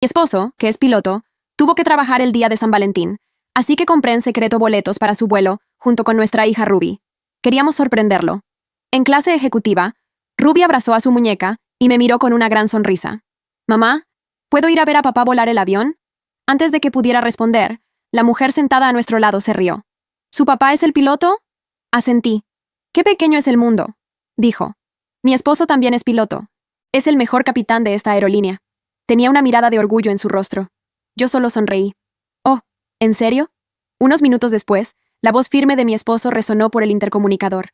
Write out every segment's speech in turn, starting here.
Mi esposo, que es piloto, tuvo que trabajar el día de San Valentín, así que compré en secreto boletos para su vuelo, junto con nuestra hija Ruby. Queríamos sorprenderlo. En clase ejecutiva, Ruby abrazó a su muñeca y me miró con una gran sonrisa. «Mamá, ¿puedo ir a ver a papá volar el avión?» Antes de que pudiera responder, la mujer sentada a nuestro lado se rió. «¿Su papá es el piloto?» Asentí. «Qué pequeño es el mundo», dijo. «Mi esposo también es piloto. Es el mejor capitán de esta aerolínea». Tenía una mirada de orgullo en su rostro. Yo solo sonreí. «Oh, ¿en serio?» Unos minutos después, la voz firme de mi esposo resonó por el intercomunicador.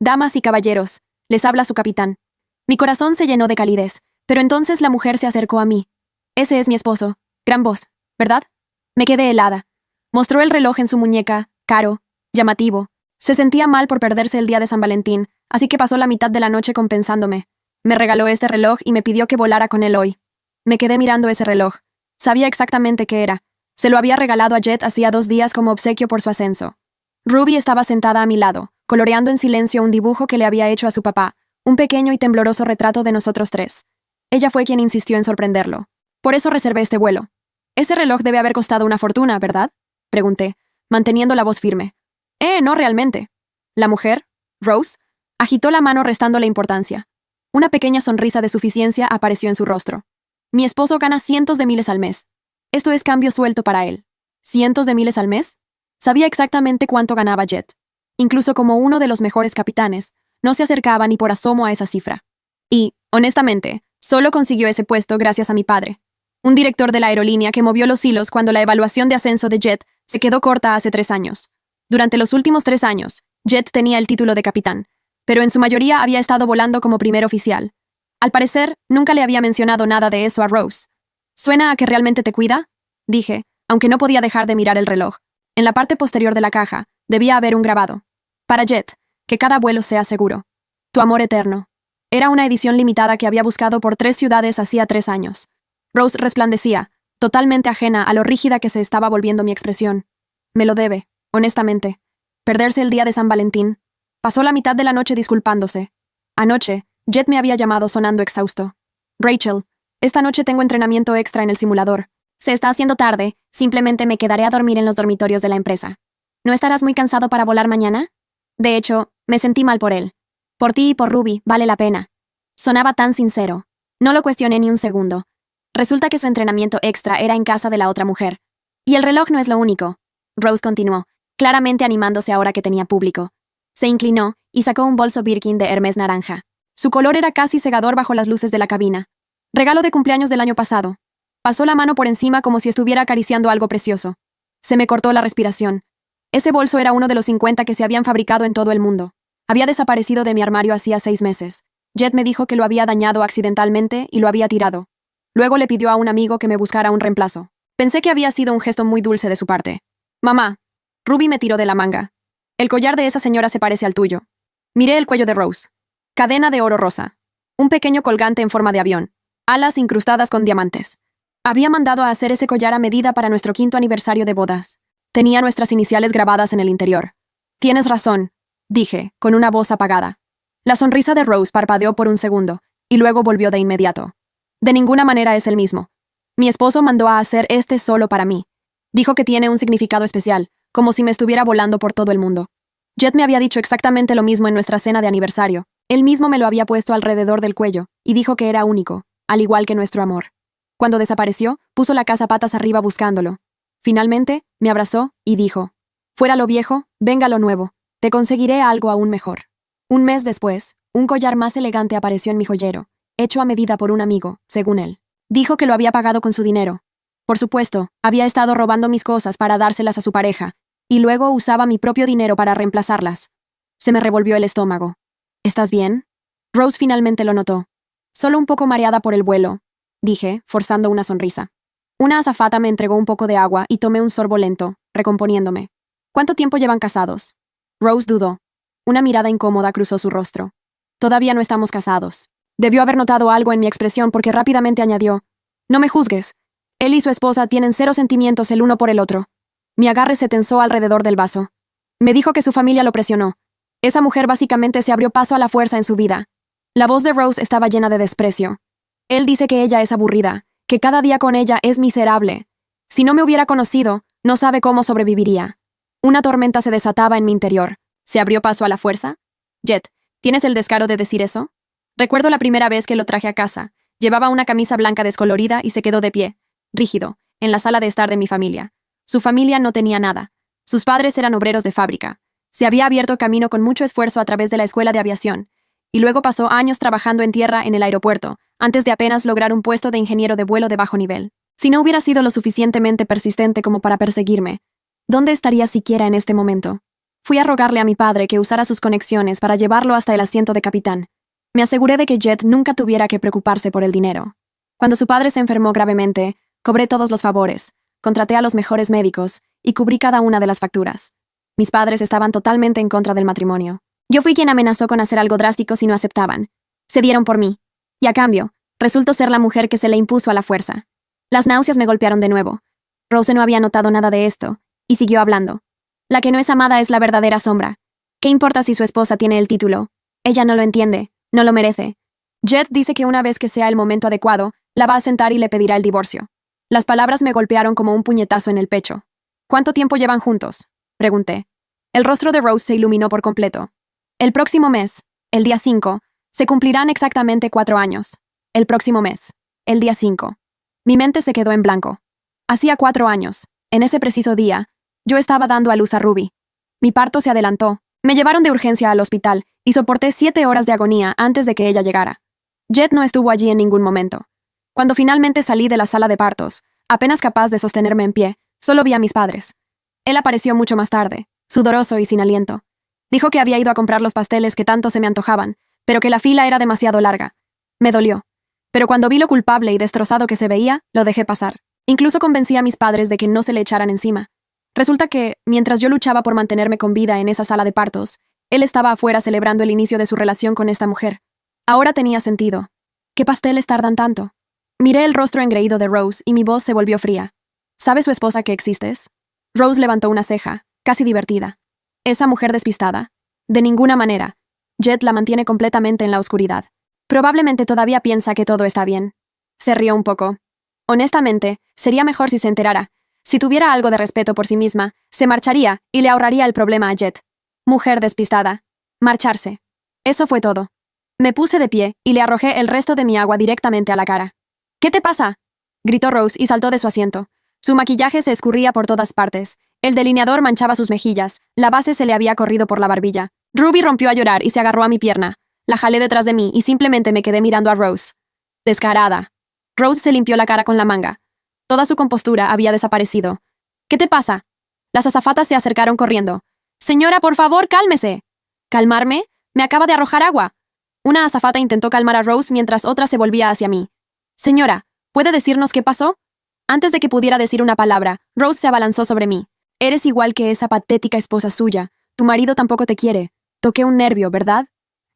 «Damas y caballeros, les habla su capitán». Mi corazón se llenó de calidez, pero entonces la mujer se acercó a mí. «Ese es mi esposo. Gran voz, ¿verdad?» Me quedé helada. Mostró el reloj en su muñeca, caro, llamativo. Se sentía mal por perderse el día de San Valentín, así que pasó la mitad de la noche compensándome. Me regaló este reloj y me pidió que volara con él hoy. Me quedé mirando ese reloj. Sabía exactamente qué era. Se lo había regalado a Jet hacía 2 días como obsequio por su ascenso. Ruby estaba sentada a mi lado, coloreando en silencio un dibujo que le había hecho a su papá, un pequeño y tembloroso retrato de nosotros 3. Ella fue quien insistió en sorprenderlo. Por eso reservé este vuelo. «Ese reloj debe haber costado una fortuna, ¿verdad?», pregunté, manteniendo la voz firme. No realmente». La mujer, Rose, agitó la mano restándole importancia. Una pequeña sonrisa de suficiencia apareció en su rostro. «Mi esposo gana cientos de miles al mes. Esto es cambio suelto para él». ¿Cientos de miles al mes? Sabía exactamente cuánto ganaba Jet. Incluso como uno de los mejores capitanes, no se acercaba ni por asomo a esa cifra. Y, honestamente, solo consiguió ese puesto gracias a mi padre, un director de la aerolínea que movió los hilos cuando la evaluación de ascenso de Jet se quedó corta hace 3 años. Durante los últimos 3 años, Jet tenía el título de capitán, pero en su mayoría había estado volando como primer oficial. Al parecer, nunca le había mencionado nada de eso a Rose. «¿Suena a que realmente te cuida?», dije, aunque no podía dejar de mirar el reloj. En la parte posterior de la caja, debía haber un grabado. «Para Jet, que cada vuelo sea seguro. Tu amor eterno». Era una edición limitada que había buscado por 3 ciudades hacía 3 años. Rose resplandecía, totalmente ajena a lo rígida que se estaba volviendo mi expresión. Me lo debe, honestamente. Perderse el día de San Valentín. Pasó la mitad de la noche disculpándose. Anoche, Jet me había llamado sonando exhausto. «Rachel, esta noche tengo entrenamiento extra en el simulador. Se está haciendo tarde, simplemente me quedaré a dormir en los dormitorios de la empresa. ¿No estarás muy cansado para volar mañana?» De hecho, me sentí mal por él. «Por ti y por Ruby, vale la pena». Sonaba tan sincero. No lo cuestioné ni un segundo. Resulta que su entrenamiento extra era en casa de la otra mujer. «Y el reloj no es lo único», Rose continuó, claramente animándose ahora que tenía público. Se inclinó y sacó un bolso Birkin de Hermès naranja. Su color era casi cegador bajo las luces de la cabina. «Regalo de cumpleaños del año pasado». Pasó la mano por encima como si estuviera acariciando algo precioso. Se me cortó la respiración. Ese bolso era uno de los 50 que se habían fabricado en todo el mundo. Había desaparecido de mi armario hacía 6 meses. Jet me dijo que lo había dañado accidentalmente y lo había tirado. Luego le pidió a un amigo que me buscara un reemplazo. Pensé que había sido un gesto muy dulce de su parte. «Mamá». Ruby me tiró de la manga. «El collar de esa señora se parece al tuyo». Miré el cuello de Rose. Cadena de oro rosa. Un pequeño colgante en forma de avión. Alas incrustadas con diamantes. Había mandado a hacer ese collar a medida para nuestro 5º aniversario de bodas. Tenía nuestras iniciales grabadas en el interior. «Tienes razón», dije, con una voz apagada. La sonrisa de Rose parpadeó por un segundo, y luego volvió de inmediato. «De ninguna manera es el mismo. Mi esposo mandó a hacer este solo para mí. Dijo que tiene un significado especial, como si me estuviera volando por todo el mundo. Jet me había dicho exactamente lo mismo en nuestra cena de aniversario. Él mismo me lo había puesto alrededor del cuello, y dijo que era único, al igual que nuestro amor. Cuando desapareció, puso la casa patas arriba buscándolo. Finalmente, me abrazó y dijo: «Fuera lo viejo, venga lo nuevo. Te conseguiré algo aún mejor». Un mes después, un collar más elegante apareció en mi joyero, hecho a medida por un amigo, según él. Dijo que lo había pagado con su dinero. Por supuesto, había estado robando mis cosas para dárselas a su pareja, y luego usaba mi propio dinero para reemplazarlas. Se me revolvió el estómago. «¿Estás bien?» Rose finalmente lo notó. «Solo un poco mareada por el vuelo», dije, forzando una sonrisa. Una azafata me entregó un poco de agua y tomé un sorbo lento, recomponiéndome. «¿Cuánto tiempo llevan casados?» Rose dudó. Una mirada incómoda cruzó su rostro. «Todavía no estamos casados». Debió haber notado algo en mi expresión porque rápidamente añadió: «No me juzgues. Él y su esposa tienen 0 sentimientos el uno por el otro». Mi agarre se tensó alrededor del vaso. Me dijo que su familia lo presionó. Esa mujer básicamente se abrió paso a la fuerza en su vida. La voz de Rose estaba llena de desprecio. «Él dice que ella es aburrida, que cada día con ella es miserable. Si no me hubiera conocido, no sabe cómo sobreviviría. Una tormenta se desataba en mi interior. ¿Se abrió paso a la fuerza? Jet, ¿tienes el descaro de decir eso? Recuerdo la primera vez que lo traje a casa. Llevaba una camisa blanca descolorida y se quedó de pie, rígido, en la sala de estar de mi familia. Su familia no tenía nada. Sus padres eran obreros de fábrica. Se había abierto camino con mucho esfuerzo a través de la escuela de aviación, y luego pasó años trabajando en tierra en el aeropuerto, antes de apenas lograr un puesto de ingeniero de vuelo de bajo nivel. Si no hubiera sido lo suficientemente persistente como para perseguirme, ¿dónde estaría siquiera en este momento? Fui a rogarle a mi padre que usara sus conexiones para llevarlo hasta el asiento de capitán. Me aseguré de que Jet nunca tuviera que preocuparse por el dinero. Cuando su padre se enfermó gravemente, cobré todos los favores, contraté a los mejores médicos y cubrí cada una de las facturas. Mis padres estaban totalmente en contra del matrimonio. Yo fui quien amenazó con hacer algo drástico si no aceptaban. Se dieron por mí. Y a cambio, resultó ser la mujer que se le impuso a la fuerza. Las náuseas me golpearon de nuevo. Rose no había notado nada de esto, y siguió hablando. La que no es amada es la verdadera sombra. ¿Qué importa si su esposa tiene el título? Ella no lo entiende, no lo merece. Jet dice que una vez que sea el momento adecuado, la va a sentar y le pedirá el divorcio. Las palabras me golpearon como un puñetazo en el pecho. ¿Cuánto tiempo llevan juntos?, pregunté. El rostro de Rose se iluminó por completo. El próximo mes, el día 5, se cumplirán exactamente 4 años. El próximo mes, el día 5. Mi mente se quedó en blanco. Hacía 4 años, en ese preciso día, yo estaba dando a luz a Ruby. Mi parto se adelantó. Me llevaron de urgencia al hospital y soporté 7 horas de agonía antes de que ella llegara. Jet no estuvo allí en ningún momento. Cuando finalmente salí de la sala de partos, apenas capaz de sostenerme en pie, solo vi a mis padres. Él apareció mucho más tarde, sudoroso y sin aliento. Dijo que había ido a comprar los pasteles que tanto se me antojaban, pero que la fila era demasiado larga. Me dolió. Pero cuando vi lo culpable y destrozado que se veía, lo dejé pasar. Incluso convencí a mis padres de que no se le echaran encima. Resulta que, mientras yo luchaba por mantenerme con vida en esa sala de partos, él estaba afuera celebrando el inicio de su relación con esta mujer. Ahora tenía sentido. ¿Qué pasteles tardan tanto? Miré el rostro engreído de Rose y mi voz se volvió fría. ¿Sabe su esposa que existes? Rose levantó una ceja, casi divertida. ¿Esa mujer despistada? De ninguna manera. Jet la mantiene completamente en la oscuridad. Probablemente todavía piensa que todo está bien. Se rió un poco. Honestamente, sería mejor si se enterara. Si tuviera algo de respeto por sí misma, se marcharía y le ahorraría el problema a Jet. Mujer despistada. Marcharse. Eso fue todo. Me puse de pie y le arrojé el resto de mi agua directamente a la cara. ¿Qué te pasa?, gritó Rose y saltó de su asiento. Su maquillaje se escurría por todas partes. El delineador manchaba sus mejillas. La base se le había corrido por la barbilla. Ruby rompió a llorar y se agarró a mi pierna. La jalé detrás de mí y simplemente me quedé mirando a Rose. Descarada. Rose se limpió la cara con la manga. Toda su compostura había desaparecido. ¿Qué te pasa? Las azafatas se acercaron corriendo. Señora, por favor, cálmese. ¿Calmarme? Me acaba de arrojar agua. Una azafata intentó calmar a Rose mientras otra se volvía hacia mí. Señora, ¿puede decirnos qué pasó? Antes de que pudiera decir una palabra, Rose se abalanzó sobre mí. Eres igual que esa patética esposa suya. Tu marido tampoco te quiere. Toqué un nervio, ¿verdad?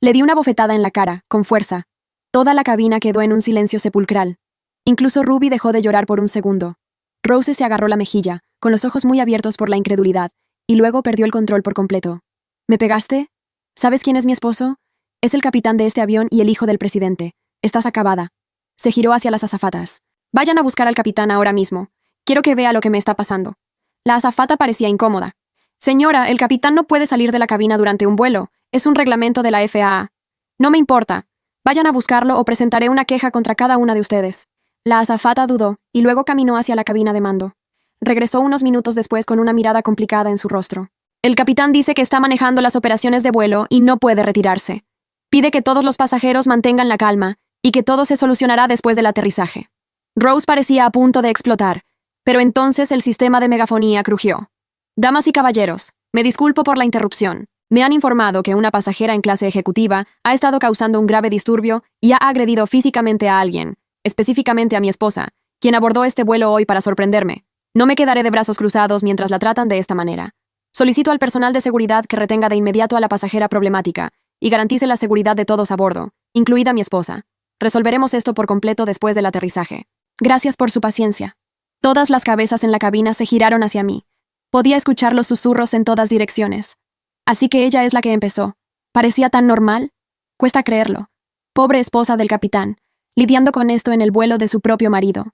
Le di una bofetada en la cara, con fuerza. Toda la cabina quedó en un silencio sepulcral. Incluso Ruby dejó de llorar por un segundo. Rose se agarró la mejilla, con los ojos muy abiertos por la incredulidad, y luego perdió el control por completo. ¿Me pegaste? ¿Sabes quién es mi esposo? Es el capitán de este avión y el hijo del presidente. Estás acabada. Se giró hacia las azafatas. Vayan a buscar al capitán ahora mismo. Quiero que vea lo que me está pasando. La azafata parecía incómoda. Señora, el capitán no puede salir de la cabina durante un vuelo. Es un reglamento de la FAA. No me importa. Vayan a buscarlo o presentaré una queja contra cada una de ustedes. La azafata dudó y luego caminó hacia la cabina de mando. Regresó unos minutos después con una mirada complicada en su rostro. El capitán dice que está manejando las operaciones de vuelo y no puede retirarse. Pide que todos los pasajeros mantengan la calma y que todo se solucionará después del aterrizaje. Rose parecía a punto de explotar, pero entonces el sistema de megafonía crujió. Damas y caballeros, me disculpo por la interrupción. Me han informado que una pasajera en clase ejecutiva ha estado causando un grave disturbio y ha agredido físicamente a alguien, específicamente a mi esposa, quien abordó este vuelo hoy para sorprenderme. No me quedaré de brazos cruzados mientras la tratan de esta manera. Solicito al personal de seguridad que retenga de inmediato a la pasajera problemática y garantice la seguridad de todos a bordo, incluida mi esposa. Resolveremos esto por completo después del aterrizaje. Gracias por su paciencia. Todas las cabezas en la cabina se giraron hacia mí. Podía escuchar los susurros en todas direcciones. Así que ella es la que empezó. Parecía tan normal. Cuesta creerlo. Pobre esposa del capitán, lidiando con esto en el vuelo de su propio marido.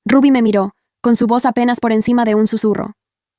Ruby me miró, con su voz apenas por encima de un susurro.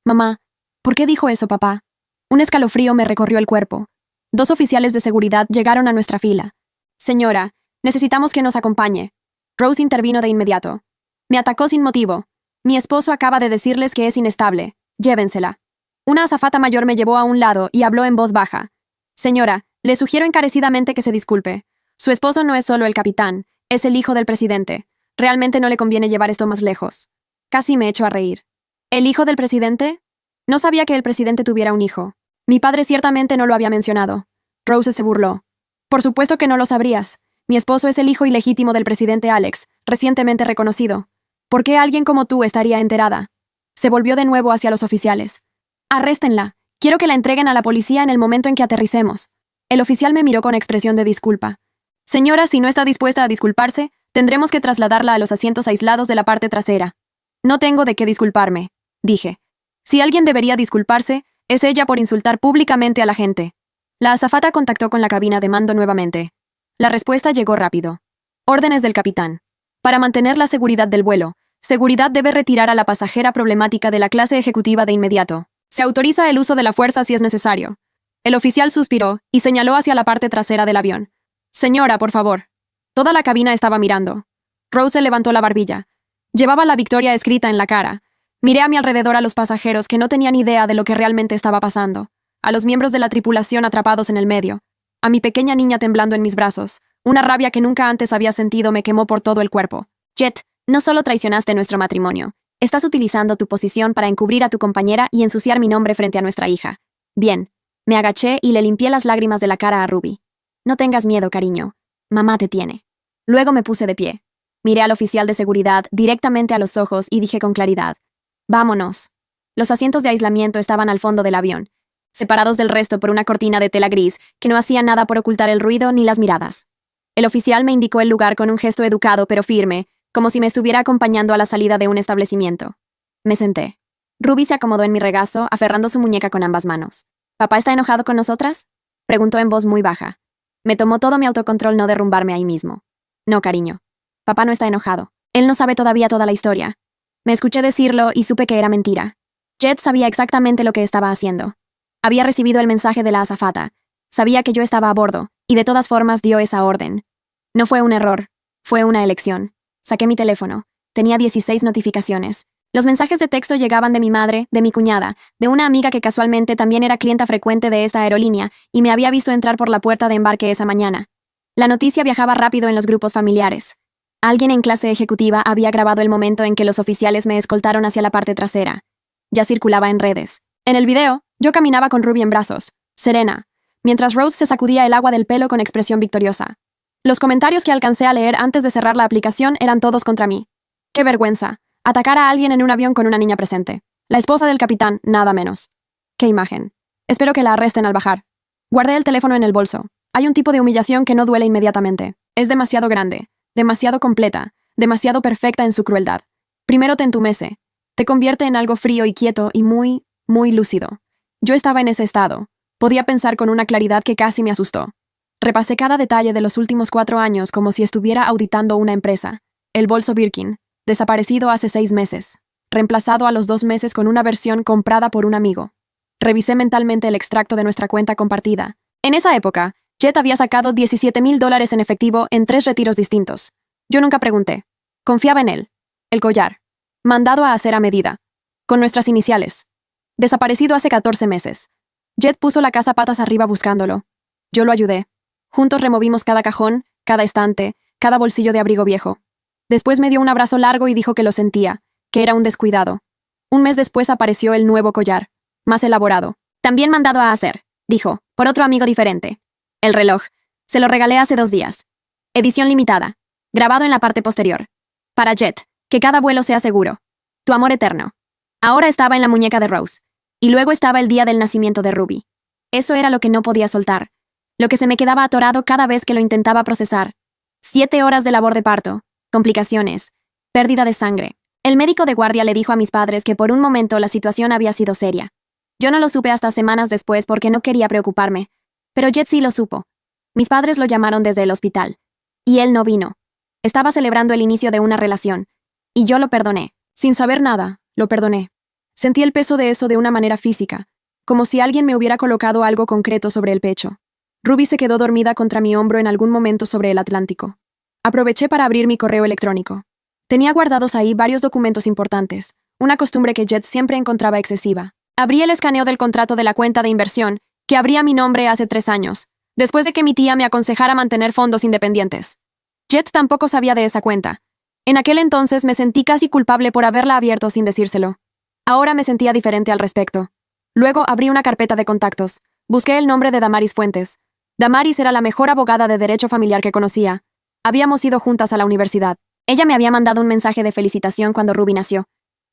Mamá, ¿por qué dijo eso, papá? Un escalofrío me recorrió el cuerpo. 2 oficiales de seguridad llegaron a nuestra fila. Señora, necesitamos que nos acompañe. Rose intervino de inmediato. Me atacó sin motivo. Mi esposo acaba de decirles que es inestable. Llévensela. Una azafata mayor me llevó a un lado y habló en voz baja. Señora, le sugiero encarecidamente que se disculpe. Su esposo no es solo el capitán, es el hijo del presidente. Realmente no le conviene llevar esto más lejos. Casi me echo a reír. ¿El hijo del presidente? No sabía que el presidente tuviera un hijo. Mi padre ciertamente no lo había mencionado. Rose se burló. Por supuesto que no lo sabrías. Mi esposo es el hijo ilegítimo del presidente Alex, recientemente reconocido. ¿Por qué alguien como tú estaría enterada? Se volvió de nuevo hacia los oficiales. Arréstenla. Quiero que la entreguen a la policía en el momento en que aterricemos. El oficial me miró con expresión de disculpa. Señora, si no está dispuesta a disculparse, tendremos que trasladarla a los asientos aislados de la parte trasera. No tengo de qué disculparme, dije. Si alguien debería disculparse, es ella por insultar públicamente a la gente. La azafata contactó con la cabina de mando nuevamente. La respuesta llegó rápido. Órdenes del capitán. Para mantener la seguridad del vuelo, seguridad debe retirar a la pasajera problemática de la clase ejecutiva de inmediato. Se autoriza el uso de la fuerza si es necesario. El oficial suspiró y señaló hacia la parte trasera del avión. Señora, por favor. Toda la cabina estaba mirando. Rose levantó la barbilla. Llevaba la victoria escrita en la cara. Miré a mi alrededor a los pasajeros que no tenían idea de lo que realmente estaba pasando, a los miembros de la tripulación atrapados en el medio, a mi pequeña niña temblando en mis brazos. Una rabia que nunca antes había sentido me quemó por todo el cuerpo. Jet, no solo traicionaste nuestro matrimonio, estás utilizando tu posición para encubrir a tu compañera y ensuciar mi nombre frente a nuestra hija. Bien. Me agaché y le limpié las lágrimas de la cara a Ruby. No tengas miedo, cariño. Mamá te tiene. Luego me puse de pie. Miré al oficial de seguridad directamente a los ojos y dije con claridad: vámonos. Los asientos de aislamiento estaban al fondo del avión, separados del resto por una cortina de tela gris que no hacía nada por ocultar el ruido ni las miradas. El oficial me indicó el lugar con un gesto educado pero firme, como si me estuviera acompañando a la salida de un establecimiento. Me senté. Ruby se acomodó en mi regazo, aferrando su muñeca con ambas manos. ¿Papá está enojado con nosotras?, preguntó en voz muy baja. Me tomó todo mi autocontrol no derrumbarme ahí mismo. No, cariño. Papá no está enojado. Él no sabe todavía toda la historia. Me escuché decirlo y supe que era mentira. Jet sabía exactamente lo que estaba haciendo. Había recibido el mensaje de la azafata. Sabía que yo estaba a bordo, y de todas formas dio esa orden. No fue un error. Fue una elección. Saqué mi teléfono. Tenía 16 notificaciones. Los mensajes de texto llegaban de mi madre, de mi cuñada, de una amiga que casualmente también era clienta frecuente de esa aerolínea y me había visto entrar por la puerta de embarque esa mañana. La noticia viajaba rápido en los grupos familiares. Alguien en clase ejecutiva había grabado el momento en que los oficiales me escoltaron hacia la parte trasera. Ya circulaba en redes. En el video, yo caminaba con Ruby en brazos, serena, mientras Rose se sacudía el agua del pelo con expresión victoriosa. Los comentarios que alcancé a leer antes de cerrar la aplicación eran todos contra mí. ¡Qué vergüenza! Atacar a alguien en un avión con una niña presente. La esposa del capitán, nada menos. ¡Qué imagen! Espero que la arresten al bajar. Guardé el teléfono en el bolso. Hay un tipo de humillación que no duele inmediatamente. Es demasiado grande, demasiado completa, demasiado perfecta en su crueldad. Primero te entumece. Te convierte en algo frío y quieto y muy, muy lúcido. Yo estaba en ese estado. Podía pensar con una claridad que casi me asustó. Repasé cada detalle de los últimos 4 años como si estuviera auditando una empresa. El bolso Birkin, desaparecido hace 6 meses, reemplazado a los 2 meses con una versión comprada por un amigo. Revisé mentalmente el extracto de nuestra cuenta compartida. En esa época, Jet había sacado $17,000 en efectivo en 3 retiros distintos. Yo nunca pregunté. Confiaba en él. El collar. Mandado a hacer a medida. Con nuestras iniciales. Desaparecido hace 14 meses. Jet puso la casa patas arriba buscándolo. Yo lo ayudé. Juntos removimos cada cajón, cada estante, cada bolsillo de abrigo viejo. Después me dio un abrazo largo y dijo que lo sentía, que era un descuidado. Un mes después apareció el nuevo collar, más elaborado. También mandado a hacer, dijo, por otro amigo diferente. El reloj. Se lo regalé hace 2 días. Edición limitada. Grabado en la parte posterior. Para Jet. Que cada vuelo sea seguro. Tu amor eterno. Ahora estaba en la muñeca de Rose. Y luego estaba el día del nacimiento de Ruby. Eso era lo que no podía soltar. Lo que se me quedaba atorado cada vez que lo intentaba procesar. 7 horas de labor de parto. Complicaciones. Pérdida de sangre. El médico de guardia le dijo a mis padres que por un momento la situación había sido seria. Yo no lo supe hasta semanas después porque no quería preocuparme. Pero Jet sí lo supo. Mis padres lo llamaron desde el hospital. Y él no vino. Estaba celebrando el inicio de una relación. Y yo lo perdoné. Sin saber nada, lo perdoné. Sentí el peso de eso de una manera física, como si alguien me hubiera colocado algo concreto sobre el pecho. Ruby se quedó dormida contra mi hombro en algún momento sobre el Atlántico. Aproveché para abrir mi correo electrónico. Tenía guardados ahí varios documentos importantes, una costumbre que Jet siempre encontraba excesiva. Abrí el escaneo del contrato de la cuenta de inversión, que abría mi nombre hace 3 años, después de que mi tía me aconsejara mantener fondos independientes. Jet tampoco sabía de esa cuenta. En aquel entonces me sentí casi culpable por haberla abierto sin decírselo. Ahora me sentía diferente al respecto. Luego abrí una carpeta de contactos. Busqué el nombre de Damaris Fuentes. Damaris era la mejor abogada de derecho familiar que conocía. Habíamos ido juntas a la universidad. Ella me había mandado un mensaje de felicitación cuando Ruby nació.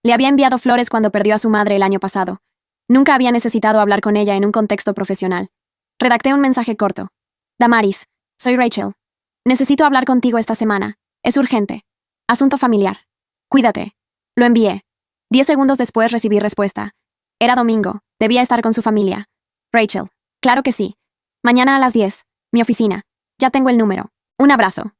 Le había enviado flores cuando perdió a su madre el año pasado. Nunca había necesitado hablar con ella en un contexto profesional. Redacté un mensaje corto. Damaris, soy Rachel. Necesito hablar contigo esta semana. Es urgente. Asunto familiar. Cuídate. Lo envié. 10 segundos después recibí respuesta. Era domingo. Debía estar con su familia. Rachel. Claro que sí. Mañana a las 10. Mi oficina. Ya tengo el número. Un abrazo.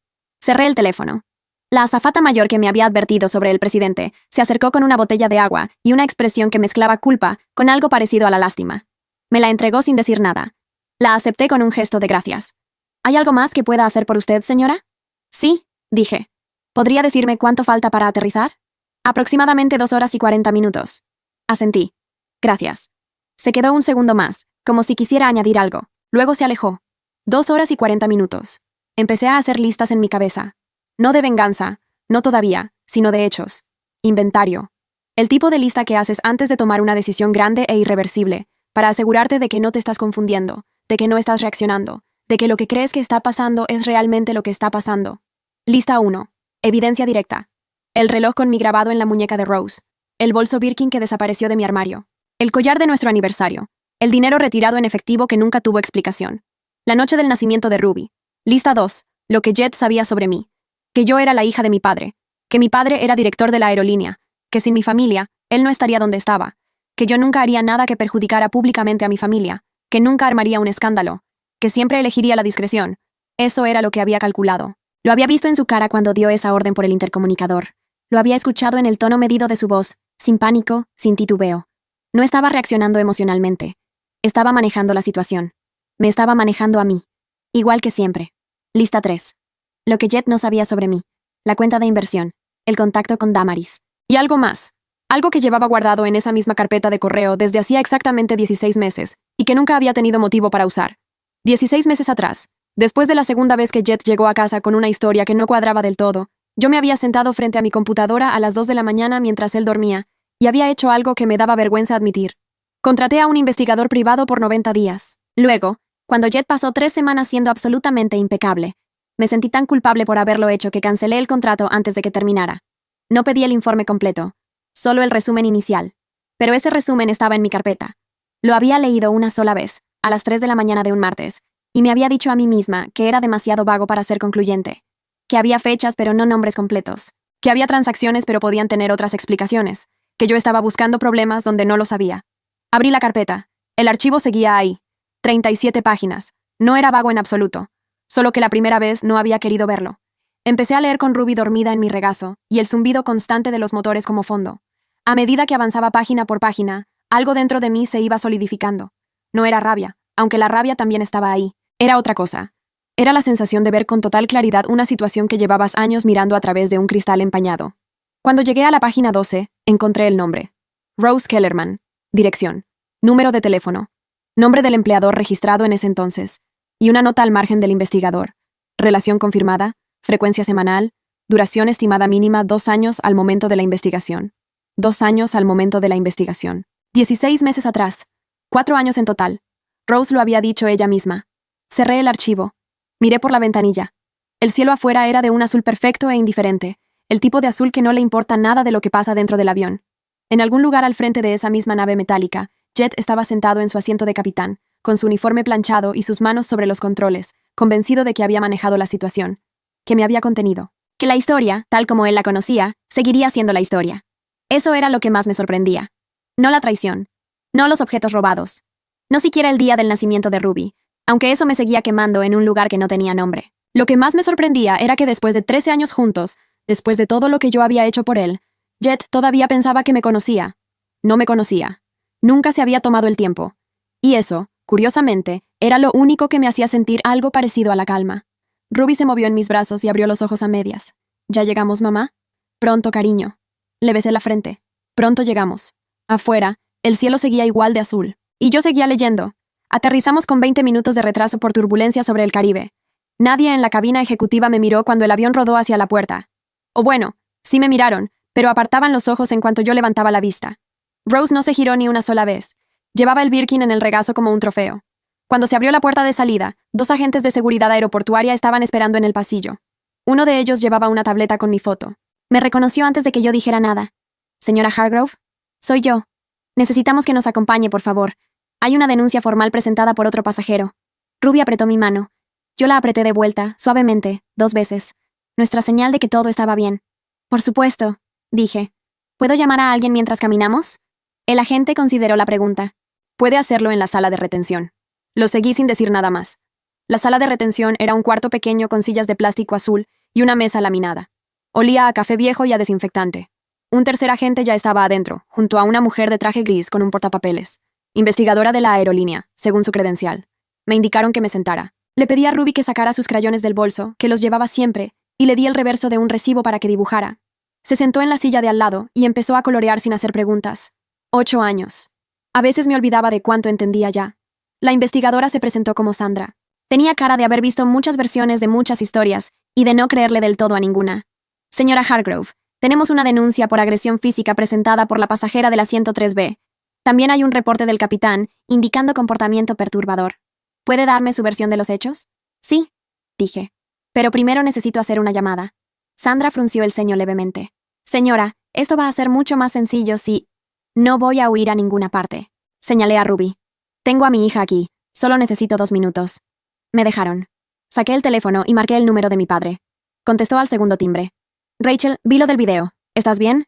Cerré el teléfono. La azafata mayor que me había advertido sobre el presidente se acercó con una botella de agua y una expresión que mezclaba culpa con algo parecido a la lástima. Me la entregó sin decir nada. La acepté con un gesto de gracias. ¿Hay algo más que pueda hacer por usted, señora? Sí, dije. ¿Podría decirme cuánto falta para aterrizar? Aproximadamente 2 horas y 40 minutos. Asentí. Gracias. Se quedó un segundo más, como si quisiera añadir algo. Luego se alejó. 2 horas y 40 minutos. Empecé a hacer listas en mi cabeza. No de venganza, no todavía, sino de hechos. Inventario. El tipo de lista que haces antes de tomar una decisión grande e irreversible, para asegurarte de que no te estás confundiendo, de que no estás reaccionando, de que lo que crees que está pasando es realmente lo que está pasando. Lista 1. Evidencia directa. El reloj con mi grabado en la muñeca de Rose. El bolso Birkin que desapareció de mi armario. El collar de nuestro aniversario. El dinero retirado en efectivo que nunca tuvo explicación. La noche del nacimiento de Ruby. Lista 2. Lo que Jet sabía sobre mí. Que yo era la hija de mi padre. Que mi padre era director de la aerolínea. Que sin mi familia, él no estaría donde estaba. Que yo nunca haría nada que perjudicara públicamente a mi familia. Que nunca armaría un escándalo. Que siempre elegiría la discreción. Eso era lo que había calculado. Lo había visto en su cara cuando dio esa orden por el intercomunicador. Lo había escuchado en el tono medido de su voz, sin pánico, sin titubeo. No estaba reaccionando emocionalmente. Estaba manejando la situación. Me estaba manejando a mí. Igual que siempre. Lista 3. Lo que Jet no sabía sobre mí. La cuenta de inversión. El contacto con Damaris. Y algo más. Algo que llevaba guardado en esa misma carpeta de correo desde hacía exactamente 16 meses, y que nunca había tenido motivo para usar. 16 meses atrás, después de la segunda vez que Jet llegó a casa con una historia que no cuadraba del todo, yo me había sentado frente a mi computadora a las 2 de la mañana mientras él dormía, y había hecho algo que me daba vergüenza admitir. Contraté a un investigador privado por 90 días. Luego, cuando Jet pasó 3 semanas siendo absolutamente impecable, me sentí tan culpable por haberlo hecho que cancelé el contrato antes de que terminara. No pedí el informe completo, solo el resumen inicial. Pero ese resumen estaba en mi carpeta. Lo había leído una sola vez, a las 3 de la mañana de un martes, y me había dicho a mí misma que era demasiado vago para ser concluyente. Que había fechas pero no nombres completos. Que había transacciones pero podían tener otras explicaciones. Que yo estaba buscando problemas donde no lo sabía. Abrí la carpeta. El archivo seguía ahí. 37 páginas. No era vago en absoluto. Solo que la primera vez no había querido verlo. Empecé a leer con Ruby dormida en mi regazo, y el zumbido constante de los motores como fondo. A medida que avanzaba página por página, algo dentro de mí se iba solidificando. No era rabia, aunque la rabia también estaba ahí. Era otra cosa. Era la sensación de ver con total claridad una situación que llevabas años mirando a través de un cristal empañado. Cuando llegué a la página 12, encontré el nombre. Rose Kellerman. Dirección. Número de teléfono. Nombre del empleador registrado en ese entonces. Y una nota al margen del investigador. Relación confirmada. Frecuencia semanal. Duración estimada mínima 2 años al momento de la investigación. 2 años al momento de la investigación. 16 meses atrás. 4 años en total. Rose lo había dicho ella misma. Cerré el archivo. Miré por la ventanilla. El cielo afuera era de un azul perfecto e indiferente, el tipo de azul que no le importa nada de lo que pasa dentro del avión. En algún lugar al frente de esa misma nave metálica, Jet estaba sentado en su asiento de capitán, con su uniforme planchado y sus manos sobre los controles, convencido de que había manejado la situación, que me había contenido, que la historia, tal como él la conocía, seguiría siendo la historia. Eso era lo que más me sorprendía. No la traición, no los objetos robados, no siquiera el día del nacimiento de Ruby, aunque eso me seguía quemando en un lugar que no tenía nombre. Lo que más me sorprendía era que después de 13 años juntos, Después de todo lo que yo había hecho por él, Jet todavía pensaba que me conocía. No me conocía. Nunca se había tomado el tiempo. Y eso, curiosamente, era lo único que me hacía sentir algo parecido a la calma. Ruby se movió en mis brazos y abrió los ojos a medias. ¿Ya llegamos, mamá? Pronto, cariño. Le besé la frente. Pronto llegamos. Afuera, el cielo seguía igual de azul. Y yo seguía leyendo. Aterrizamos con 20 minutos de retraso por turbulencia sobre el Caribe. Nadie en la cabina ejecutiva me miró cuando el avión rodó hacia la puerta. O bueno, sí me miraron, pero apartaban los ojos en cuanto yo levantaba la vista. Rose no se giró ni una sola vez. Llevaba el Birkin en el regazo como un trofeo. Cuando se abrió la puerta de salida, 2 agentes de seguridad aeroportuaria estaban esperando en el pasillo. Uno de ellos llevaba una tableta con mi foto. Me reconoció antes de que yo dijera nada. Señora Hargrove, soy yo. Necesitamos que nos acompañe, por favor. Hay una denuncia formal presentada por otro pasajero. Ruby apretó mi mano. Yo la apreté de vuelta, suavemente, 2 veces. Nuestra señal de que todo estaba bien. Por supuesto, dije. ¿Puedo llamar a alguien mientras caminamos? El agente consideró la pregunta. Puede hacerlo en la sala de retención. Lo seguí sin decir nada más. La sala de retención era un cuarto pequeño con sillas de plástico azul y una mesa laminada. Olía a café viejo y a desinfectante. Un tercer agente ya estaba adentro, junto a una mujer de traje gris con un portapapeles. Investigadora de la aerolínea, según su credencial. Me indicaron que me sentara. Le pedí a Ruby que sacara sus crayones del bolso, que los llevaba siempre, y le di el reverso de un recibo para que dibujara. Se sentó en la silla de al lado y empezó a colorear sin hacer preguntas. 8 años. A veces me olvidaba de cuánto entendía ya. La investigadora se presentó como Sandra. Tenía cara de haber visto muchas versiones de muchas historias y de no creerle del todo a ninguna. Señora Hargrove, tenemos una denuncia por agresión física presentada por la pasajera de la 103B. También hay un reporte del capitán indicando comportamiento perturbador. ¿Puede darme su versión de los hechos? Sí, dije. Pero primero necesito hacer una llamada. Sandra frunció el ceño levemente. Señora, esto va a ser mucho más sencillo si... No voy a huir a ninguna parte. Señalé a Ruby. Tengo a mi hija aquí. Solo necesito 2 minutos. Me dejaron. Saqué el teléfono y marqué el número de mi padre. Contestó al segundo timbre. Rachel, vi lo del video. ¿Estás bien?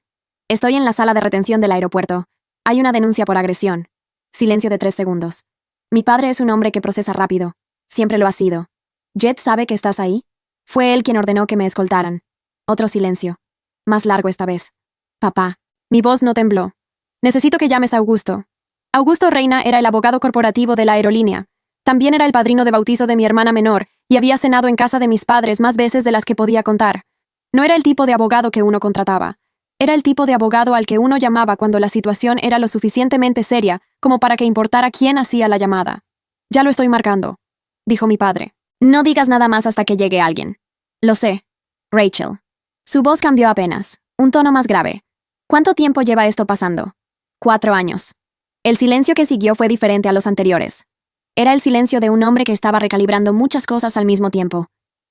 Estoy en la sala de retención del aeropuerto. Hay una denuncia por agresión. Silencio de 3 segundos. Mi padre es un hombre que procesa rápido. Siempre lo ha sido. ¿Jet sabe que estás ahí? Fue él quien ordenó que me escoltaran. Otro silencio. Más largo esta vez. Papá. Mi voz no tembló. Necesito que llames a Augusto. Augusto Reina era el abogado corporativo de la aerolínea. También era el padrino de bautizo de mi hermana menor y había cenado en casa de mis padres más veces de las que podía contar. No era el tipo de abogado que uno contrataba. Era el tipo de abogado al que uno llamaba cuando la situación era lo suficientemente seria como para que importara quién hacía la llamada. Ya lo estoy marcando, dijo mi padre. No digas nada más hasta que llegue alguien. Lo sé. Rachel. Su voz cambió apenas, un tono más grave. ¿Cuánto tiempo lleva esto pasando? 4 años. El silencio que siguió fue diferente a los anteriores. Era el silencio de un hombre que estaba recalibrando muchas cosas al mismo tiempo.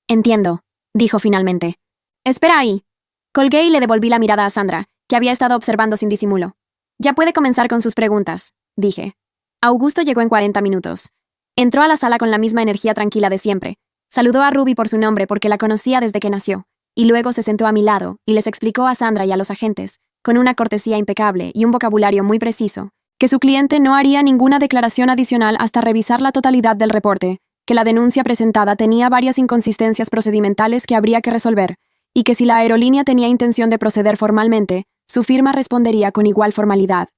Entiendo, dijo finalmente. Espera ahí. Colgué y le devolví la mirada a Sandra, que había estado observando sin disimulo. Ya puede comenzar con sus preguntas, dije. Augusto llegó en 40 minutos. Entró a la sala con la misma energía tranquila de siempre. Saludó a Ruby por su nombre porque la conocía desde que nació, y luego se sentó a mi lado y les explicó a Sandra y a los agentes, con una cortesía impecable y un vocabulario muy preciso, que su cliente no haría ninguna declaración adicional hasta revisar la totalidad del reporte, que la denuncia presentada tenía varias inconsistencias procedimentales que habría que resolver, y que si la aerolínea tenía intención de proceder formalmente, su firma respondería con igual formalidad.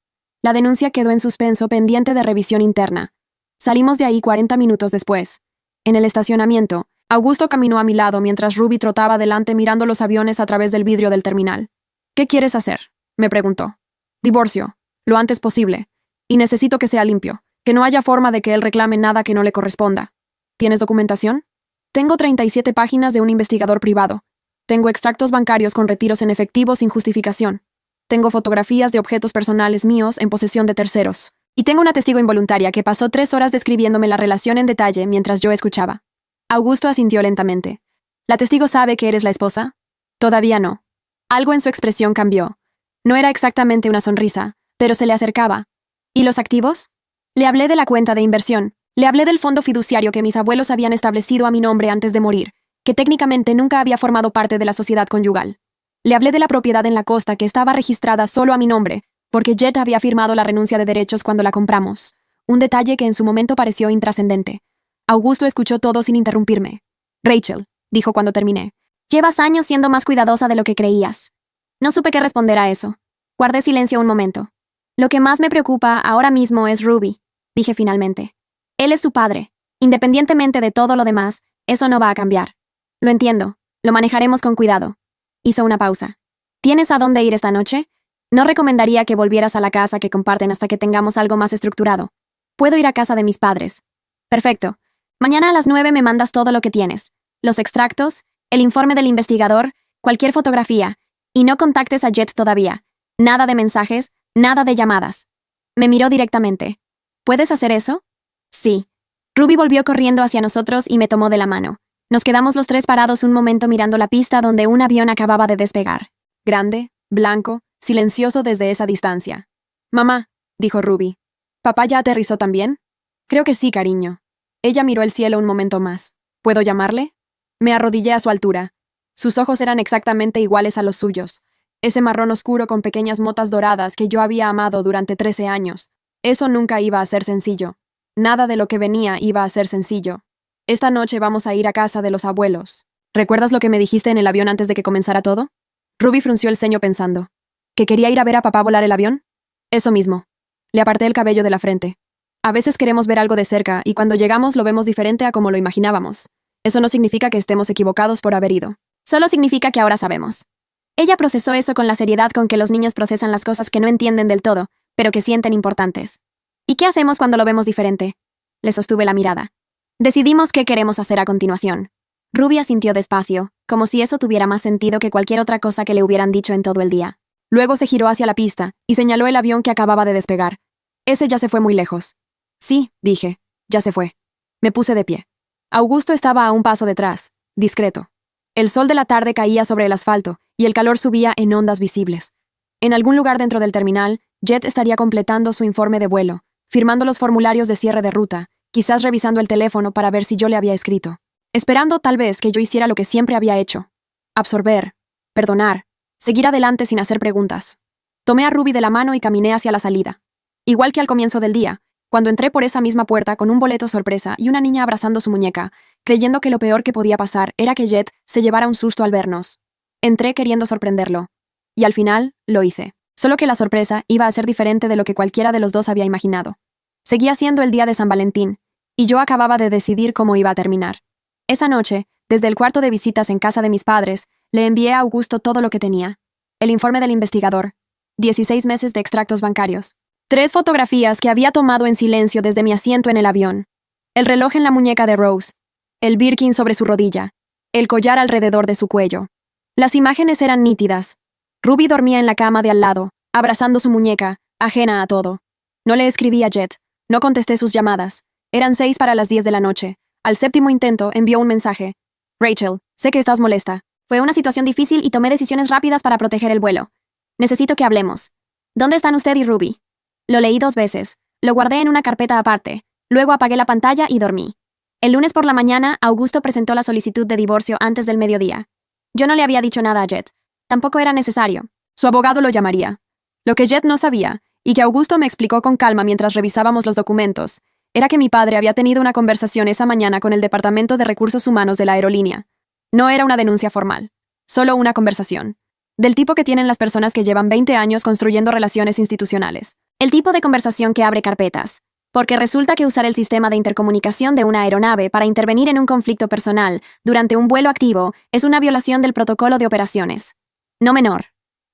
La denuncia quedó en suspenso pendiente de revisión interna. Salimos de ahí 40 minutos después. En el estacionamiento, Augusto caminó a mi lado mientras Ruby trotaba delante mirando los aviones a través del vidrio del terminal. ¿Qué quieres hacer?, me preguntó. Divorcio, lo antes posible. Y necesito que sea limpio, que no haya forma de que él reclame nada que no le corresponda. ¿Tienes documentación? Tengo 37 páginas de un investigador privado. Tengo extractos bancarios con retiros en efectivo sin justificación. Tengo fotografías de objetos personales míos en posesión de terceros. Y tengo una testigo involuntaria que pasó 3 horas describiéndome la relación en detalle mientras yo escuchaba. Augusto asintió lentamente. ¿La testigo sabe que eres la esposa? Todavía no. Algo en su expresión cambió. No era exactamente una sonrisa, pero se le acercaba. ¿Y los activos? Le hablé de la cuenta de inversión. Le hablé del fondo fiduciario que mis abuelos habían establecido a mi nombre antes de morir, que técnicamente nunca había formado parte de la sociedad conyugal. Le hablé de la propiedad en la costa que estaba registrada solo a mi nombre, porque Jet había firmado la renuncia de derechos cuando la compramos, un detalle que en su momento pareció intrascendente. Augusto escuchó todo sin interrumpirme. Rachel, dijo cuando terminé, Llevas años siendo más cuidadosa de lo que creías. No supe qué responder a eso. Guardé silencio un momento. Lo que más me preocupa ahora mismo es Ruby, dije finalmente. Él es su padre. Independientemente de todo lo demás, eso no va a cambiar. Lo entiendo. Lo manejaremos con cuidado. Hizo una pausa. ¿Tienes a dónde ir esta noche? No recomendaría que volvieras a la casa que comparten hasta que tengamos algo más estructurado. Puedo ir a casa de mis padres. Perfecto. Mañana a las 9 me mandas todo lo que tienes. Los extractos, el informe del investigador, cualquier fotografía. Y no contactes a Jet todavía. Nada de mensajes, nada de llamadas. Me miró directamente. ¿Puedes hacer eso? Sí. Ruby volvió corriendo hacia nosotros y me tomó de la mano. Nos quedamos los tres parados un momento mirando la pista donde un avión acababa de despegar. Grande, blanco, silencioso desde esa distancia. Mamá, dijo Ruby. ¿Papá ya aterrizó también? Creo que sí, cariño. Ella miró el cielo un momento más. ¿Puedo llamarle? Me arrodillé a su altura. Sus ojos eran exactamente iguales a los suyos. Ese marrón oscuro con pequeñas motas doradas que yo había amado durante 13 años. Eso nunca iba a ser sencillo. Nada de lo que venía iba a ser sencillo. Esta noche vamos a ir a casa de los abuelos. ¿Recuerdas lo que me dijiste en el avión antes de que comenzara todo? Ruby frunció el ceño pensando. ¿Que quería ir a ver a papá volar el avión? Eso mismo. Le aparté el cabello de la frente. A veces queremos ver algo de cerca y cuando llegamos lo vemos diferente a como lo imaginábamos. Eso no significa que estemos equivocados por haber ido. Solo significa que ahora sabemos. Ella procesó eso con la seriedad con que los niños procesan las cosas que no entienden del todo, pero que sienten importantes. ¿Y qué hacemos cuando lo vemos diferente? Le sostuve la mirada. Decidimos qué queremos hacer a continuación. Ruby asintió despacio, como si eso tuviera más sentido que cualquier otra cosa que le hubieran dicho en todo el día. Luego se giró hacia la pista y señaló el avión que acababa de despegar. Ese ya se fue muy lejos. Sí, dije, ya se fue. Me puse de pie. Augusto estaba a un paso detrás, discreto. El sol de la tarde caía sobre el asfalto y el calor subía en ondas visibles. En algún lugar dentro del terminal, Jet estaría completando su informe de vuelo, firmando los formularios de cierre de ruta, quizás revisando el teléfono para ver si yo le había escrito. Esperando tal vez que yo hiciera lo que siempre había hecho. Absorber, perdonar, seguir adelante sin hacer preguntas. Tomé a Ruby de la mano y caminé hacia la salida. Igual que al comienzo del día, cuando entré por esa misma puerta con un boleto sorpresa y una niña abrazando su muñeca, creyendo que lo peor que podía pasar era que Jet se llevara un susto al vernos. Entré queriendo sorprenderlo. Y al final, lo hice. Solo que la sorpresa iba a ser diferente de lo que cualquiera de los dos había imaginado. Seguía siendo el día de San Valentín, y yo acababa de decidir cómo iba a terminar. Esa noche, desde el cuarto de visitas en casa de mis padres, le envié a Augusto todo lo que tenía. El informe del investigador, 16 meses de extractos bancarios, 3 fotografías que había tomado en silencio desde mi asiento en el avión, el reloj en la muñeca de Rose, el Birkin sobre su rodilla, el collar alrededor de su cuello. Las imágenes eran nítidas. Ruby dormía en la cama de al lado, abrazando su muñeca, ajena a todo. No le escribí a Jet, no contesté sus llamadas. Eran 6 para las 10 de la noche. Al séptimo intento envió un mensaje. Rachel, sé que estás molesta. Fue una situación difícil y tomé decisiones rápidas para proteger el vuelo. Necesito que hablemos. ¿Dónde están usted y Ruby? Lo leí 2 veces. Lo guardé en una carpeta aparte. Luego apagué la pantalla y dormí. El lunes por la mañana, Augusto presentó la solicitud de divorcio antes del mediodía. Yo no le había dicho nada a Jet. Tampoco era necesario. Su abogado lo llamaría. Lo que Jet no sabía, y que Augusto me explicó con calma mientras revisábamos los documentos, era que mi padre había tenido una conversación esa mañana con el Departamento de Recursos Humanos de la aerolínea. No era una denuncia formal, solo una conversación. Del tipo que tienen las personas que llevan 20 años construyendo relaciones institucionales. El tipo de conversación que abre carpetas. Porque resulta que usar el sistema de intercomunicación de una aeronave para intervenir en un conflicto personal durante un vuelo activo es una violación del protocolo de operaciones. No menor.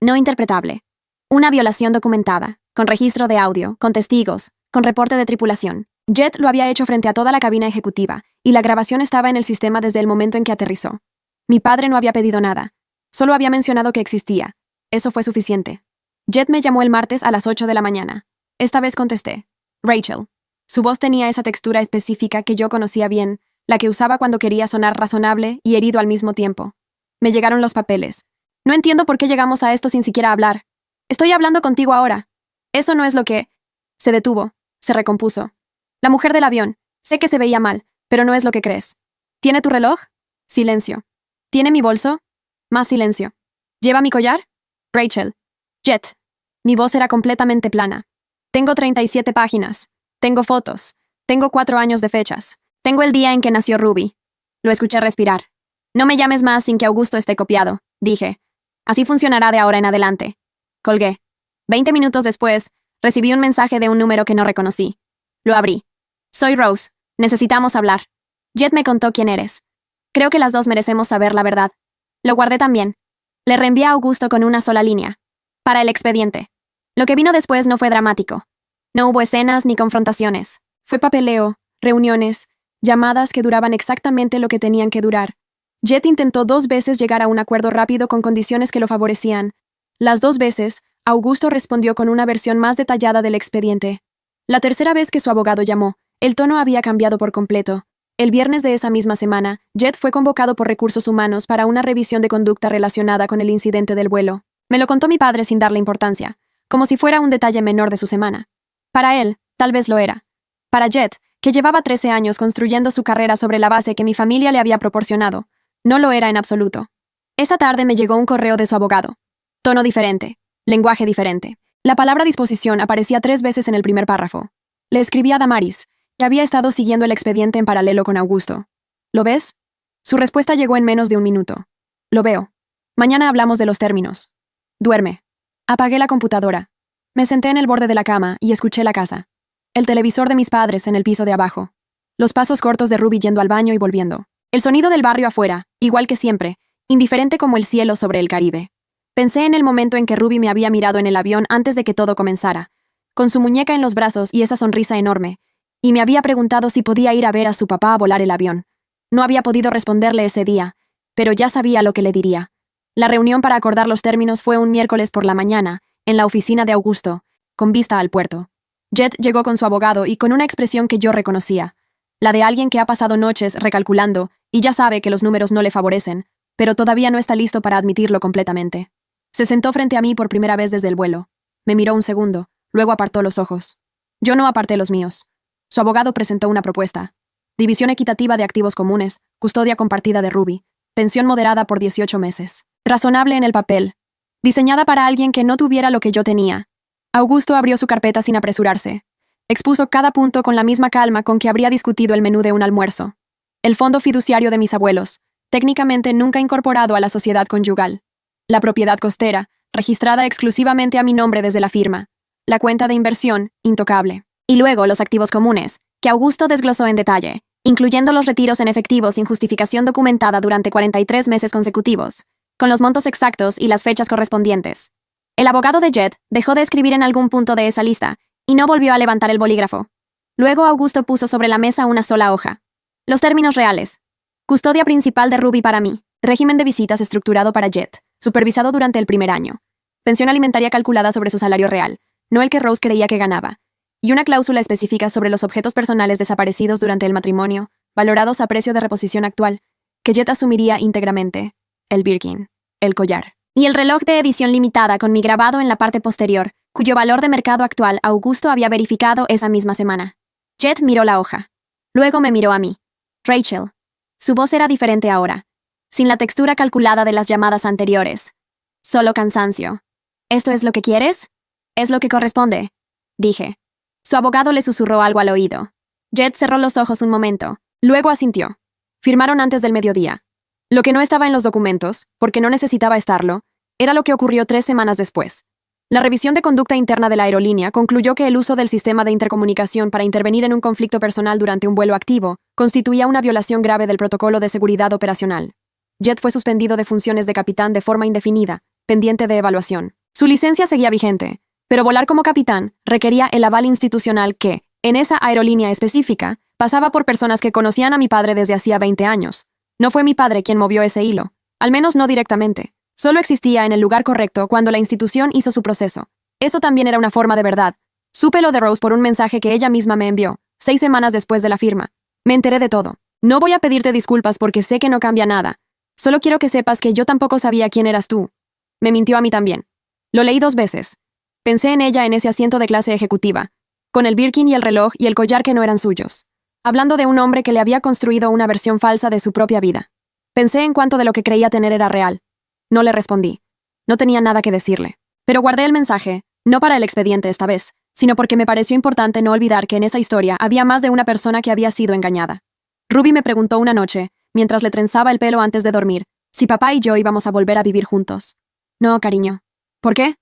No interpretable. Una violación documentada, con registro de audio, con testigos, con reporte de tripulación. Jet lo había hecho frente a toda la cabina ejecutiva, y la grabación estaba en el sistema desde el momento en que aterrizó. Mi padre no había pedido nada. Solo había mencionado que existía. Eso fue suficiente. Jet me llamó el martes a las 8 de la mañana. Esta vez contesté. Rachel. Su voz tenía esa textura específica que yo conocía bien, la que usaba cuando quería sonar razonable y herido al mismo tiempo. Me llegaron los papeles. No entiendo por qué llegamos a esto sin siquiera hablar. Estoy hablando contigo ahora. Eso no es lo que... Se detuvo. Se recompuso. La mujer del avión. Sé que se veía mal, pero no es lo que crees. ¿Tiene tu reloj? Silencio. ¿Tiene mi bolso? Más silencio. ¿Lleva mi collar? Rachel. Jet. Mi voz era completamente plana. Tengo 37 páginas. Tengo fotos. Tengo 4 años de fechas. Tengo el día en que nació Ruby. Lo escuché respirar. No me llames más sin que Augusto esté copiado, dije. Así funcionará de ahora en adelante. Colgué. 20 minutos después, recibí un mensaje de un número que no reconocí. Lo abrí. Soy Rose. Necesitamos hablar. Jet me contó quién eres. Creo que las dos merecemos saber la verdad. Lo guardé también. Le reenvié a Augusto con una sola línea. Para el expediente. Lo que vino después no fue dramático. No hubo escenas ni confrontaciones. Fue papeleo, reuniones, llamadas que duraban exactamente lo que tenían que durar. Jet intentó 2 veces llegar a un acuerdo rápido con condiciones que lo favorecían. Las 2 veces, Augusto respondió con una versión más detallada del expediente. La tercera vez que su abogado llamó, el tono había cambiado por completo. El viernes de esa misma semana, Jet fue convocado por Recursos Humanos para una revisión de conducta relacionada con el incidente del vuelo. Me lo contó mi padre sin darle importancia, como si fuera un detalle menor de su semana. Para él, tal vez lo era. Para Jet, que llevaba 13 años construyendo su carrera sobre la base que mi familia le había proporcionado, no lo era en absoluto. Esa tarde me llegó un correo de su abogado. Tono diferente, lenguaje diferente. La palabra disposición aparecía 3 veces en el primer párrafo. Le escribí a Damaris, que había estado siguiendo el expediente en paralelo con Augusto. ¿Lo ves? Su respuesta llegó en menos de un minuto. Lo veo. Mañana hablamos de los términos. Duerme. Apagué la computadora. Me senté en el borde de la cama y escuché la casa. El televisor de mis padres en el piso de abajo. Los pasos cortos de Ruby yendo al baño y volviendo. El sonido del barrio afuera, igual que siempre, indiferente como el cielo sobre el Caribe. Pensé en el momento en que Ruby me había mirado en el avión antes de que todo comenzara, con su muñeca en los brazos y esa sonrisa enorme, y me había preguntado si podía ir a ver a su papá a volar el avión. No había podido responderle ese día, pero ya sabía lo que le diría. La reunión para acordar los términos fue un miércoles por la mañana, en la oficina de Augusto, con vista al puerto. Jet llegó con su abogado y con una expresión que yo reconocía, la de alguien que ha pasado noches recalculando y ya sabe que los números no le favorecen, pero todavía no está listo para admitirlo completamente. Se sentó frente a mí por primera vez desde el vuelo. Me miró un segundo, luego apartó los ojos. Yo no aparté los míos. Su abogado presentó una propuesta. División equitativa de activos comunes, custodia compartida de Ruby, pensión moderada por 18 meses. Razonable en el papel. Diseñada para alguien que no tuviera lo que yo tenía. Augusto abrió su carpeta sin apresurarse. Expuso cada punto con la misma calma con que habría discutido el menú de un almuerzo. El fondo fiduciario de mis abuelos, técnicamente nunca incorporado a la sociedad conyugal. La propiedad costera, registrada exclusivamente a mi nombre desde la firma. La cuenta de inversión, intocable. Y luego los activos comunes, que Augusto desglosó en detalle, incluyendo los retiros en efectivo sin justificación documentada durante 43 meses consecutivos, con los montos exactos y las fechas correspondientes. El abogado de Jet dejó de escribir en algún punto de esa lista y no volvió a levantar el bolígrafo. Luego Augusto puso sobre la mesa una sola hoja. Los términos reales. Custodia principal de Ruby para mí. Régimen de visitas estructurado para Jet, supervisado durante el primer año. Pensión alimentaria calculada sobre su salario real, no el que Rose creía que ganaba. Y una cláusula específica sobre los objetos personales desaparecidos durante el matrimonio, valorados a precio de reposición actual, que Jet asumiría íntegramente. El Birkin, el collar. Y el reloj de edición limitada con mi grabado en la parte posterior, cuyo valor de mercado actual Augusto había verificado esa misma semana. Jet miró la hoja. Luego me miró a mí. Rachel. Su voz era diferente ahora, sin la textura calculada de las llamadas anteriores. Solo cansancio. ¿Esto es lo que quieres? Es lo que corresponde, dije. Su abogado le susurró algo al oído. Jet cerró los ojos un momento. Luego asintió. Firmaron antes del mediodía. Lo que no estaba en los documentos, porque no necesitaba estarlo, era lo que ocurrió 3 semanas después. La revisión de conducta interna de la aerolínea concluyó que el uso del sistema de intercomunicación para intervenir en un conflicto personal durante un vuelo activo constituía una violación grave del protocolo de seguridad operacional. Jet fue suspendido de funciones de capitán de forma indefinida, pendiente de evaluación. Su licencia seguía vigente, pero volar como capitán requería el aval institucional que, en esa aerolínea específica, pasaba por personas que conocían a mi padre desde hacía 20 años. No fue mi padre quien movió ese hilo, al menos no directamente. Solo existía en el lugar correcto cuando la institución hizo su proceso. Eso también era una forma de verdad. Supe lo de Rose por un mensaje que ella misma me envió, 6 semanas después de la firma. Me enteré de todo. No voy a pedirte disculpas porque sé que no cambia nada. Solo quiero que sepas que yo tampoco sabía quién eras tú. Me mintió a mí también. Lo leí 2 veces. Pensé en ella en ese asiento de clase ejecutiva, con el Birkin y el reloj y el collar que no eran suyos, hablando de un hombre que le había construido una versión falsa de su propia vida. Pensé en cuánto de lo que creía tener era real. No le respondí. No tenía nada que decirle. Pero guardé el mensaje, no para el expediente esta vez, sino porque me pareció importante no olvidar que en esa historia había más de una persona que había sido engañada. Ruby me preguntó una noche, mientras le trenzaba el pelo antes de dormir, si papá y yo íbamos a volver a vivir juntos. No, cariño. ¿Por qué?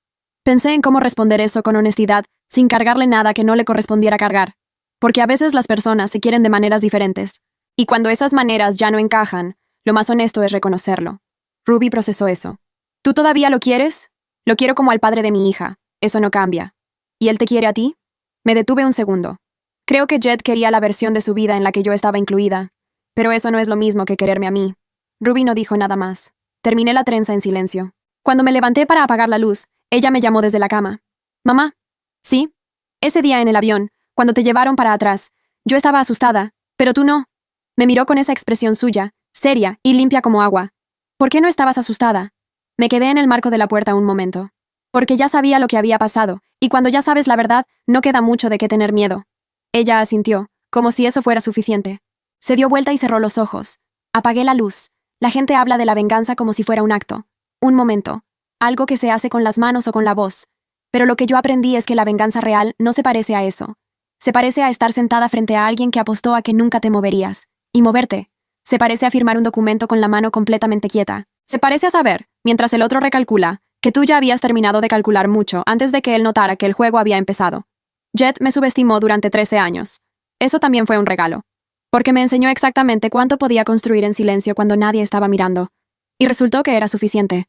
Pensé en cómo responder eso con honestidad, sin cargarle nada que no le correspondiera cargar. Porque a veces las personas se quieren de maneras diferentes. Y cuando esas maneras ya no encajan, lo más honesto es reconocerlo. Ruby procesó eso. ¿Tú todavía lo quieres? Lo quiero como al padre de mi hija. Eso no cambia. ¿Y él te quiere a ti? Me detuve un segundo. Creo que Jet quería la versión de su vida en la que yo estaba incluida. Pero eso no es lo mismo que quererme a mí. Ruby no dijo nada más. Terminé la trenza en silencio. Cuando me levanté para apagar la luz, ella me llamó desde la cama. Mamá. ¿Sí? Ese día en el avión, cuando te llevaron para atrás, yo estaba asustada, pero tú no. Me miró con esa expresión suya, seria y limpia como agua. ¿Por qué no estabas asustada? Me quedé en el marco de la puerta un momento. Porque ya sabía lo que había pasado, y cuando ya sabes la verdad, no queda mucho de qué tener miedo. Ella asintió, como si eso fuera suficiente. Se dio vuelta y cerró los ojos. Apagué la luz. La gente habla de la venganza como si fuera un acto. Un momento. Algo que se hace con las manos o con la voz. Pero lo que yo aprendí es que la venganza real no se parece a eso. Se parece a estar sentada frente a alguien que apostó a que nunca te moverías. Y moverte. Se parece a firmar un documento con la mano completamente quieta. Se parece a saber, mientras el otro recalcula, que tú ya habías terminado de calcular mucho antes de que él notara que el juego había empezado. Jet me subestimó durante 13 años. Eso también fue un regalo. Porque me enseñó exactamente cuánto podía construir en silencio cuando nadie estaba mirando. Y resultó que era suficiente.